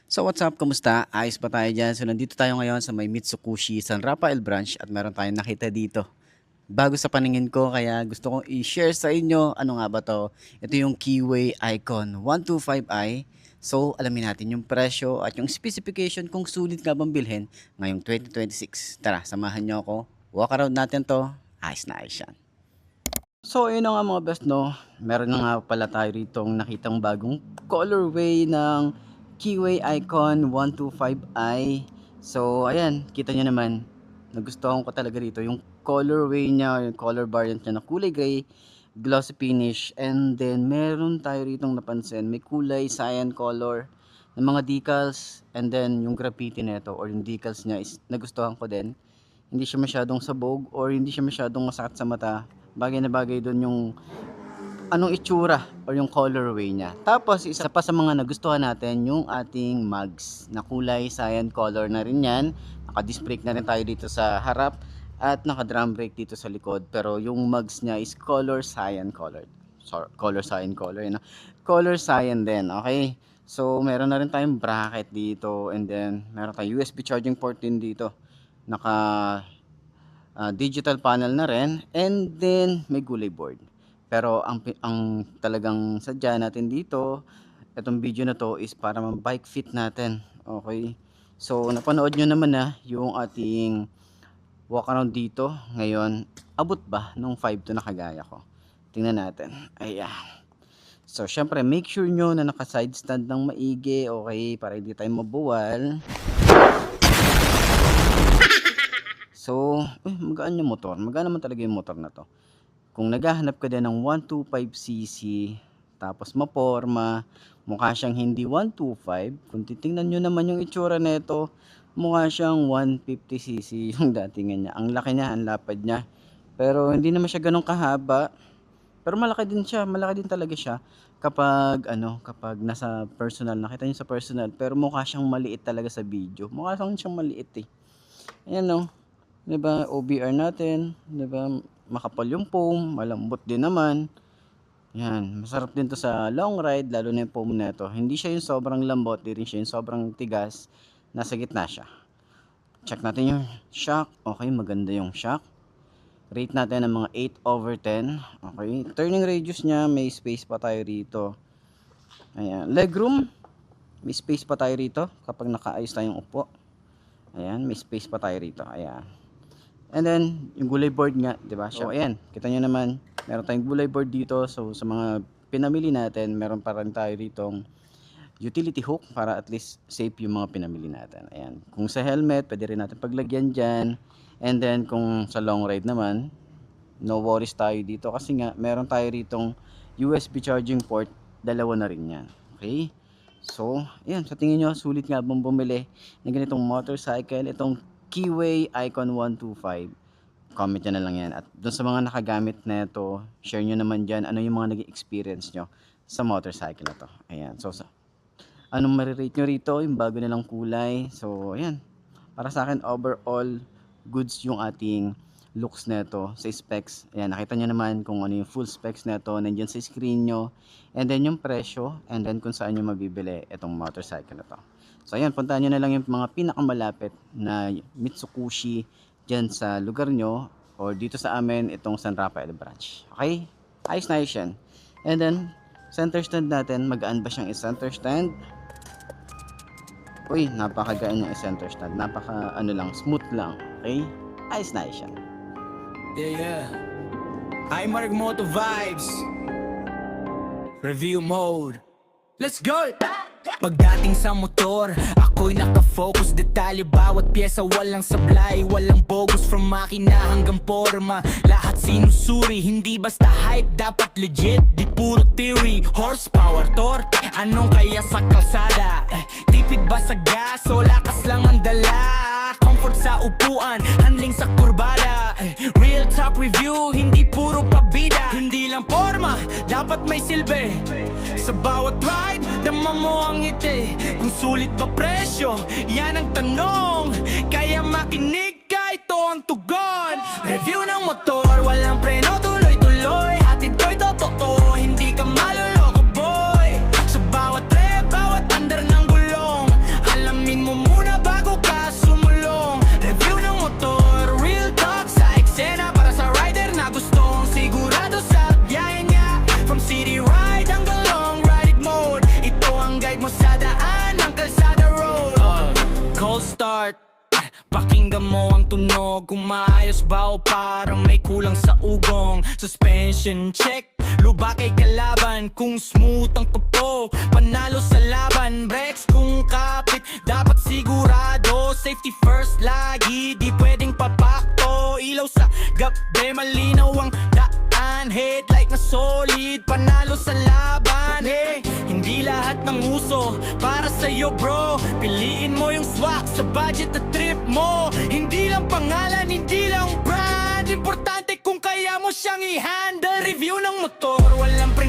So what's up, kamusta? Ayos pa tayo dyan. So nandito tayo ngayon sa may Mitsukushi San Rafael branch at meron tayong nakita dito. Bago sa paningin ko kaya gusto kong i-share sa inyo ano nga ba to. Ito yung Keyway Icon 125i. So alamin natin yung presyo at yung specification kung sulit nga bang bilhin ngayong 2026. Tara, samahan nyo ako. Walk around natin to. Ayos na ayos yan. So ayun na nga mga best no. Meron na nga pala tayo rito nakitang bagong colorway ng Keyway Icon 125i. So ayan, kita nyo naman. Nagustuhan ko talaga rito yung colorway niya, yung color variant niya na kulay gray, glossy finish, and then meron tayo rito napansin, may kulay cyan color ng mga decals, and then yung graffiti nito or yung decals niya is nagustuhan ko din. Hindi siya masyadong sabog or hindi siya masyadong masakit sa mata. Bagay na bagay doon yung anong itsura or yung colorway niya. Tapos isa pa sa mga nagustuhan natin yung ating mugs na kulay cyan color na rin yan. Naka-disc brake na rin tayo dito sa harap at naka-drum brake dito sa likod. Pero yung mugs niya is color cyan colored. Sorry, color cyan color. You know? Color cyan din. Okay. So meron na rin tayong bracket dito and then meron tayong USB charging port din dito. Naka digital panel na rin and then may gulay board. Pero ang talagang sadya natin dito, itong video na to is para bike fit natin. Okay. So napanood nyo naman na yung ating walk around dito. Ngayon, abot ba nung 5 to na kagaya ko? Tingnan natin. Ayan. So syempre make sure nyo na naka side stand ng maigi. Okay, para hindi tayo mabuwal. So, magaan yung motor. Magaan naman talaga yung motor na to. Kung naghahanap ka din ng 125cc, tapos maporma, mukha siyang hindi 125, kung titingnan nyo naman yung itsura nito, mukha siyang 150cc yung datingan niya. Ang laki niya, ang lapad niya. Pero hindi naman siya ganun kahaba. Pero malaki din siya, malaki din talaga siya kapag kapag nasa personal, nakita niyo sa personal, pero mukha siyang maliit talaga sa video. Mukha siyang maliit eh. Ayan no. 'Di ba? OBR natin, 'di ba? Makapal yung foam, malambot din naman. Yan, masarap din to sa long ride, lalo na yung foam nito. Hindi siya yung sobrang lambot, di rin siya yung sobrang tigas. Nasa gitna siya. Check natin yung shock. Okay, maganda yung shock. Rate natin ng mga 8/10. Okay, turning radius niya, may space pa tayo rito. Ayan, legroom, may space pa tayo rito kapag nakaayos tayong upo. Ayan, may space pa tayo rito. Ayan. And then, yung gulay board nga, di ba? So, ayan, kita nyo naman, meron tayong gulay board dito. So, sa mga pinamili natin, meron pa rin tayo ditong utility hook para at least safe yung mga pinamili natin. Ayan. Kung sa helmet, pwede rin natin paglagyan dyan. And then, kung sa long ride naman, no worries tayo dito. Kasi nga, meron tayo ritong USB charging port, dalawa na rin yan. Okay? So, ayan, sa tingin nyo, sulit nga bang bumili ng ganitong motorcycle, itong Keyway Icon 125. Comment nyo na lang yan. At dun sa mga nakagamit na ito, share nyo naman dyan ano yung mga naging experience nyo sa motorcycle na to. Ayan. So, anong marirate nyo rito? Yung bago nilang kulay. So, ayan. Para sa akin, overall, goods yung ating looks na ito sa specs. Ayan. Nakita nyo naman kung ano yung full specs na ito. Nandiyan sa screen nyo. And then yung presyo. And then kung saan nyo mabibili itong motorcycle na to. So ayan, puntahan nyo na lang yung mga pinakamalapit na Mitsukushi dyan sa lugar nyo or dito sa amin itong San Rafael branch. Okay? Ayos na ayos yan. And then, center stand natin, magaan ba siyang i-center stand? Uy, napakagaan yung i-center stand. Napaka smooth lang. Okay? Ayos na ayos yan. Yeah. I'm Mark Moto Vibes. Review mode. Let's go! Pagdating sa motor, ako'y nakafocus. Detalye bawat pyesa, walang sablay, walang bogus. From makina hanggang forma, lahat sinusuri. Hindi basta hype, dapat legit. Di puro theory, horsepower, torque. Anong kaya sa kalsada? Tipid ba sa gas o lakas lang ang dala? Comfort sa upuan, handling sa kurbada. Real top review, hindi puro pabida. Hindi lang forma, dapat may silbi. Sa bawat ride, dama mo ang ngiti. Kung sulit ba presyo, yan ang tanong. Kaya makinig ka, ito ang tugon. Review ng motor, walang preno, tuloy-tuloy. Hatid ko'y totoo, hindi ka maluloko boy. Sa bawat trip, bawat under ng gulong, Ramdam mo ang tunog, kung maayos ba o parang may kulang sa ugong. Suspension check, lubak ay kalaban. Kung smooth ang tupo, panalo sa laban. Brakes kung kapit, dapat sigurado. Safety first lagi, di pwedeng papakto. Ilaw sa gabi, malinaw ang daan. Headlight na solid, panalo sa laban. Hey, hindi lahat ng uso para sa'yo bro. Piliin mo yung swak sa budget na trip mo. Hindi lang pangalan, hindi lang brand. Importante kung kaya mo siyang i-handle. Review ng motor, walang pre